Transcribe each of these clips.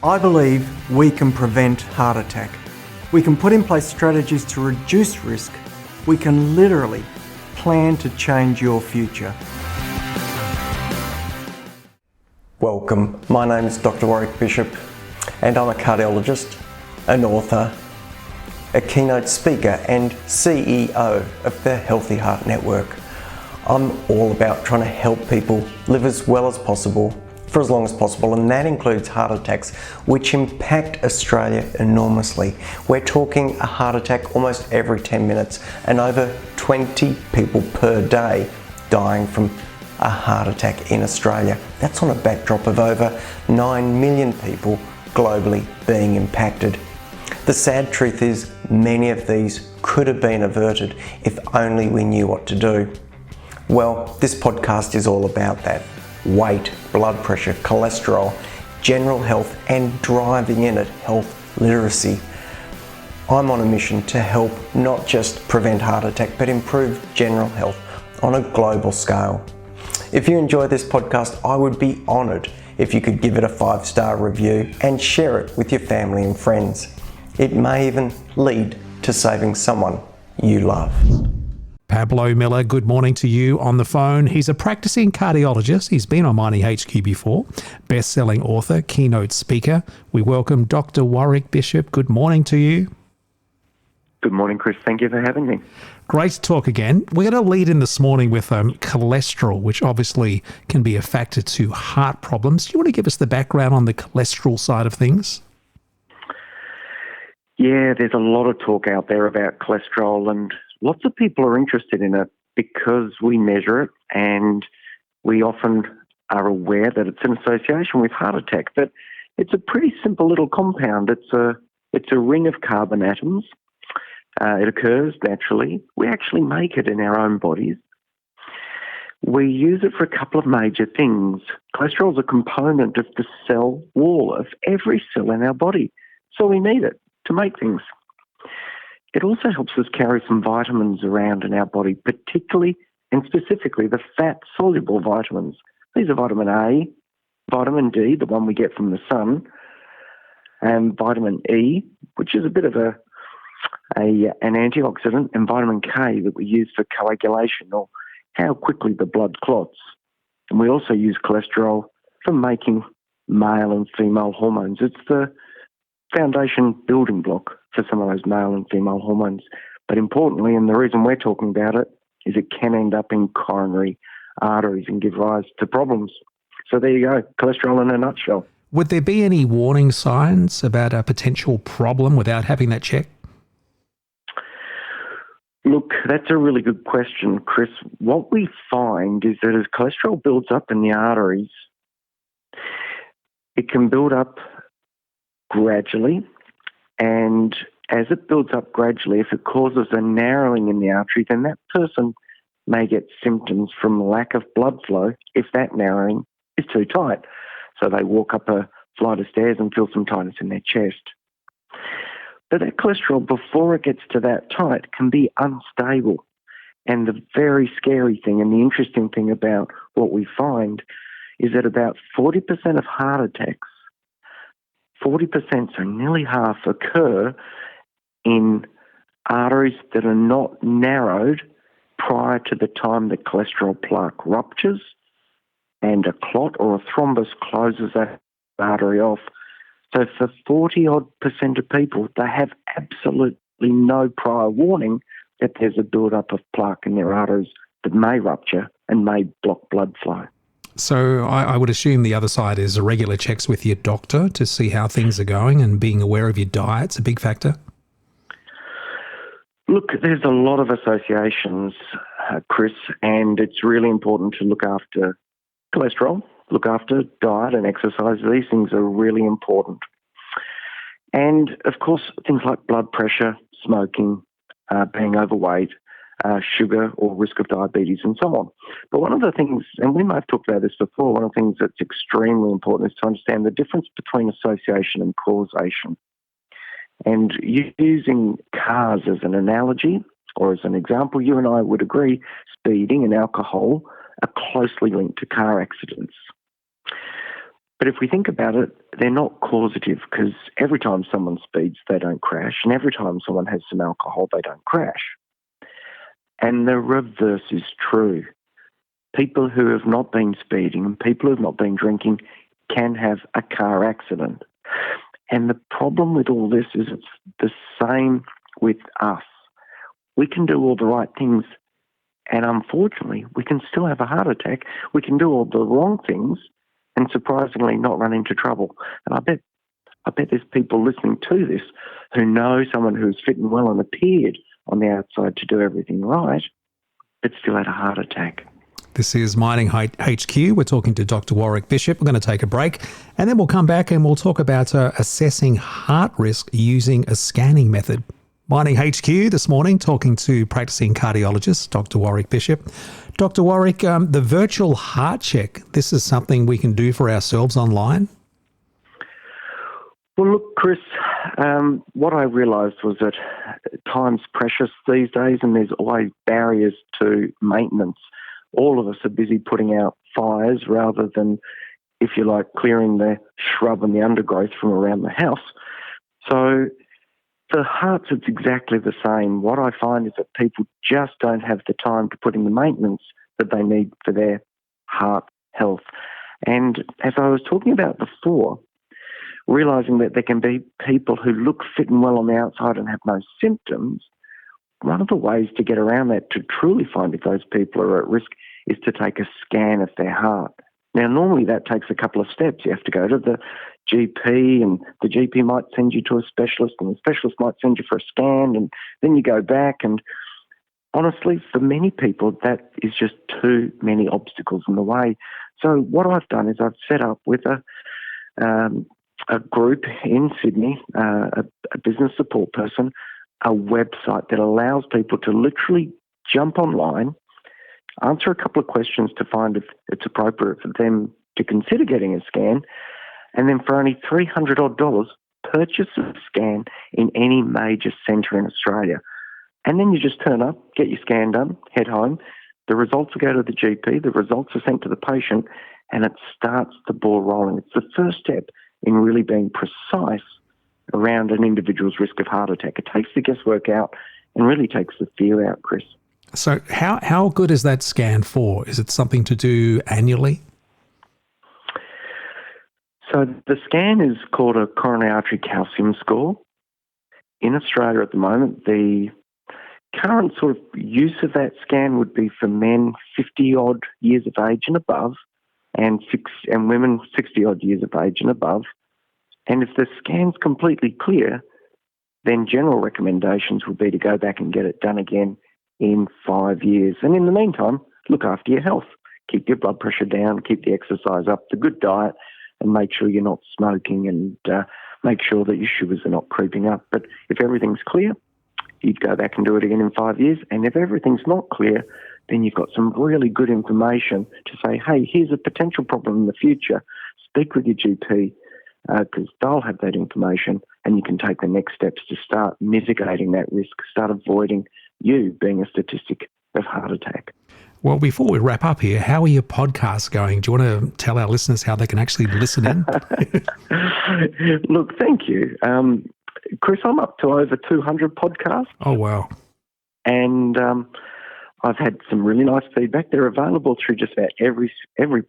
I believe we can prevent heart attack. We can put in place strategies to reduce risk. We can literally plan to change your future. Welcome, my name is Doctor Warrick Bishop and I'm a cardiologist, an author, a keynote speaker and CEO of the Healthy Heart Network. I'm all about trying to help people live as well as possible for as long as possible, and that includes heart attacks, which impact Australia enormously. We're talking a heart attack almost every 10 minutes and over 20 people per day dying from a heart attack in Australia. That's on a backdrop of over 9 million people globally being impacted. The sad truth is many of these could have been averted if only we knew what to do. Well, this podcast is all about that. Weight, blood pressure, cholesterol, general health, and driving in at health literacy. I'm on a mission to help not just prevent heart attack, but improve general health on a global scale. If you enjoy this podcast, I would be honoured if you could give it a 5-star review and share it with your family and friends. It may even lead to saving someone you love. Pablo Miller, good morning to you on the phone. He's a practicing cardiologist. He's been on Mining HQ before, best-selling author, keynote speaker. We welcome Doctor Warrick Bishop. Good morning to you. Good morning, Chris. Thank you for having me. Great to talk again. We're going to lead in this morning with cholesterol, which obviously can be a factor to heart problems. Do you want to give us the background on the cholesterol side of things? Yeah, there's a lot of talk out there about cholesterol, and lots of people are interested in it because we measure it and we often are aware that it's an association with heart attack. But it's a pretty simple little compound. It's a ring of carbon atoms. It occurs naturally. We actually make it in our own bodies. We use it for a couple of major things. Cholesterol is a component of the cell wall of every cell in our body, so we need it to make things. It also helps us carry some vitamins around in our body, particularly and specifically the fat-soluble vitamins. These are vitamin A, vitamin D, the one we get from the sun, and vitamin E, which is a bit of an antioxidant, and vitamin K that we use for coagulation or how quickly the blood clots. And we also use cholesterol for making male and female hormones. It's the foundation building block for some of those male and female hormones. But importantly, and the reason we're talking about it, is it can end up in coronary arteries and give rise to problems. So there you go, cholesterol in a nutshell. Would there be any warning signs about a potential problem without having that checked? Look, that's a really good question, Chris. What we find is that as cholesterol builds up in the arteries, it can build up gradually, and as it builds up gradually, if it causes a narrowing in the artery, then that person may get symptoms from lack of blood flow if that narrowing is too tight. So they walk up a flight of stairs and feel some tightness in their chest. But that cholesterol, before it gets to that tight, can be unstable. And the very scary thing and the interesting thing about what we find is that about 40% of heart attacks, 40%, so nearly half, occur in arteries that are not narrowed prior to the time the cholesterol plaque ruptures and a clot or a thrombus closes that artery off. So for 40-odd% of people, they have absolutely no prior warning that there's a build-up of plaque in their arteries that may rupture and may block blood flow. So I would assume the other side is regular checks with your doctor to see how things are going, and being aware of your diet's a big factor. Look, there's a lot of associations, Chris, and it's really important to look after cholesterol, look after diet and exercise. These things are really important. And, of course, things like blood pressure, smoking, being overweight, sugar or risk of diabetes and so on. But one of the things, and we might have talked about this before, one of the things that's extremely important is to understand the difference between association and causation. And using cars as an analogy or as an example, you and I would agree speeding and alcohol are closely linked to car accidents. But if we think about it, they're not causative, because every time someone speeds, they don't crash, and every time someone has some alcohol, they don't crash. And the reverse is true. People who have not been speeding and people who have not been drinking can have a car accident. And the problem with all this is it's the same with us. We can do all the right things, and unfortunately, we can still have a heart attack. We can do all the wrong things and surprisingly not run into trouble. And I bet there's people listening to this who know someone who's fit and well and appeared on the outside to do everything right, but still had a heart attack. This is Mining HQ. We're talking to Dr. Warrick Bishop. We're going to take a break, and then we'll come back and we'll talk about assessing heart risk using a scanning method. Mining HQ this morning, talking to practicing cardiologist, Dr. Warrick Bishop. Dr. Warrick, the virtual heart check, this is something we can do for ourselves online? Well, look, Chris, what I realised was that time's precious these days and there's always barriers to maintenance. All of us are busy putting out fires rather than, if you like, clearing the shrub and the undergrowth from around the house. So for hearts, it's exactly the same. What I find is that people just don't have the time to put in the maintenance that they need for their heart health. And as I was talking about before, realising that there can be people who look fit and well on the outside and have no symptoms, one of the ways to get around that, to truly find if those people are at risk, is to take a scan of their heart. Now, normally that takes a couple of steps. You have to go to the GP, and the GP might send you to a specialist, and the specialist might send you for a scan, and then you go back. And honestly, for many people, that is just too many obstacles in the way. So what I've done is I've set up with a group in Sydney, a business support person, a website that allows people to literally jump online, answer a couple of questions to find if it's appropriate for them to consider getting a scan, and then for only $300 purchase a scan in any major centre in Australia. And then you just turn up, get your scan done, head home. The results will go to the GP, the results are sent to the patient, and it starts the ball rolling. It's the first step in really being precise around an individual's risk of heart attack. It takes the guesswork out and really takes the fear out, Chris. So how good is that scan for? Is it something to do annually? So the scan is called a coronary artery calcium score. In Australia at the moment, the current sort of use of that scan would be for men 50-odd years of age and above, and women 60-odd years of age and above. And if the scan's completely clear, then general recommendations would be to go back and get it done again in 5 years. And in the meantime, look after your health. Keep your blood pressure down, keep the exercise up, the good diet, and make sure you're not smoking, and make sure that your sugars are not creeping up. But if everything's clear, you'd go back and do it again in 5 years. And if everything's not clear, then you've got some really good information to say, hey, here's a potential problem in the future. Speak with your GP, because they'll have that information, and you can take the next steps to start mitigating that risk, start avoiding you being a statistic of heart attack. Well, before we wrap up here, how are your podcasts going? Do you want to tell our listeners how they can actually listen in? Look, thank you. Chris, I'm up to over 200 podcasts. Oh, wow. And I've had some really nice feedback. They're available through just about every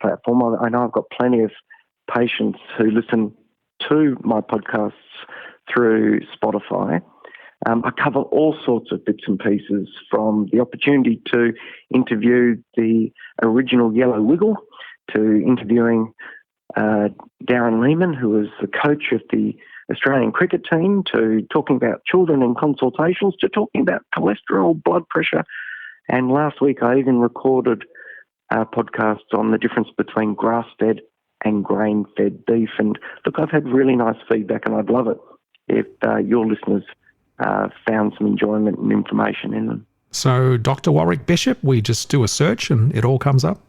platform. I know I've got plenty of patients who listen to my podcasts through Spotify. I cover all sorts of bits and pieces, from the opportunity to interview the original Yellow Wiggle to interviewing Darren Lehman, who was the coach of the Australian cricket team, to talking about children in consultations, to talking about cholesterol, blood pressure. And last week I even recorded podcasts on the difference between grass-fed and grain-fed beef. And look, I've had really nice feedback, and I'd love it if your listeners found some enjoyment and information in them. So Dr. Warrick Bishop, we just do a search and it all comes up?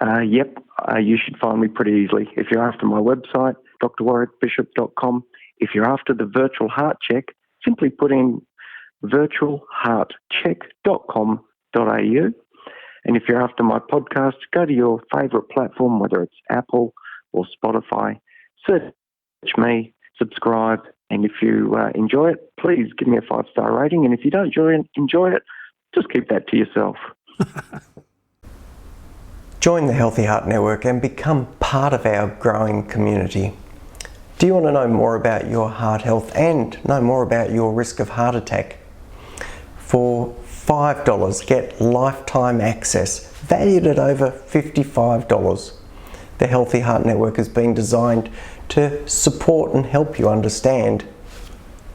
Yep, you should find me pretty easily. If you're after my website, drwarrickbishop.com. If you're after the virtual heart check, simply put in virtualheartcheck.com.au. And if you're after my podcast, go to your favourite platform, whether it's Apple, or Spotify. Search me, subscribe, and if you enjoy it, please give me a 5-star rating. And if you don't enjoy it, just keep that to yourself. Join the Healthy Heart Network and become part of our growing community. Do you want to know more about your heart health and know more about your risk of heart attack? For $5, get lifetime access, valued at over $55. The Healthy Heart Network has been designed to support and help you understand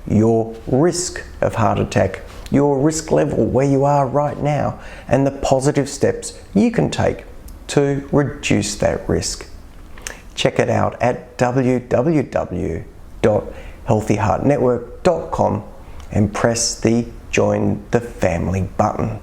your risk of heart attack, your risk level where you are right now, and the positive steps you can take to reduce that risk. Check it out at www.healthyheartnetwork.com and press the Join the Family button.